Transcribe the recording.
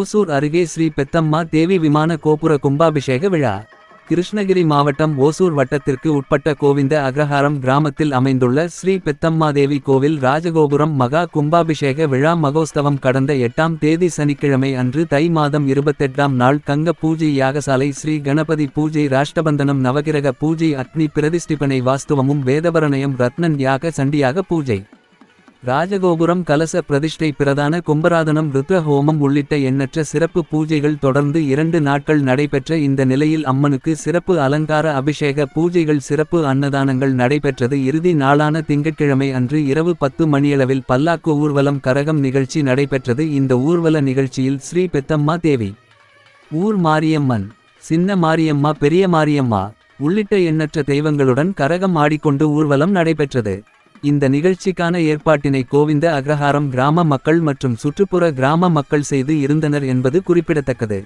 ஓசூர் அருகே ஸ்ரீ பெத்தம்மா தேவி விமான கோபுர கும்பாபிஷேக விழா. கிருஷ்ணகிரி மாவட்டம் ஓசூர் வட்டத்திற்கு உட்பட்ட கோவிந்த அக்ரஹாரம் கிராமத்தில் அமைந்துள்ள ஸ்ரீ பெத்தம்மாதேவி கோவில் ராஜகோபுரம் மகா கும்பாபிஷேக விழா மகோத்சவம் கடந்த 8ஆம் தேதி சனிக்கிழமை அன்று தை மாதம் 28ஆம் நாள் கங்க பூஜை யாகசாலை ஸ்ரீ கணபதி பூஜை ராஷ்டபந்தனம் நவகிரக பூஜை அக்னி பிரதிஷ்டிபனை வாஸ்துவமும் வேதபரணயம் ரத்னன் யாக சண்டியாக பூஜை ராஜகோபுரம் கலச பிரதிஷ்டை பிரதான கும்பராதனம் ருத்ர ஹோமம் உள்ளிட்ட எண்ணற்ற சிறப்பு பூஜைகள் தொடர்ந்து 2 நாட்கள் நடைபெற்ற இந்த நிலையில் அம்மனுக்கு சிறப்பு அலங்கார அபிஷேக பூஜைகள் சிறப்பு அன்னதானங்கள் நடைபெற்றது. இறுதி நாளான திங்கட்கிழமை அன்று இரவு 10 மணியளவில் பல்லாக்கு ஊர்வலம் கரகம் நிகழ்ச்சி நடைபெற்றது. இந்த ஊர்வல நிகழ்ச்சியில் ஸ்ரீ பெத்தம்மா தேவி, ஊர் மாரியம்மன், சின்ன மாரியம்மா, பெரிய மாரியம்மா உள்ளிட்ட எண்ணற்ற தெய்வங்களுடன் கரகம் ஆடிக்கொண்டு ஊர்வலம் நடைபெற்றது. இந்த நிகழ்ச்சிக்கான ஏற்பாட்டினை கோவிந்த அக்ரஹாரம் கிராம மக்கள் மற்றும் சுற்றுப்புற கிராம மக்கள் செய்து இருந்தனர் என்பது குறிப்பிடத்தக்கது.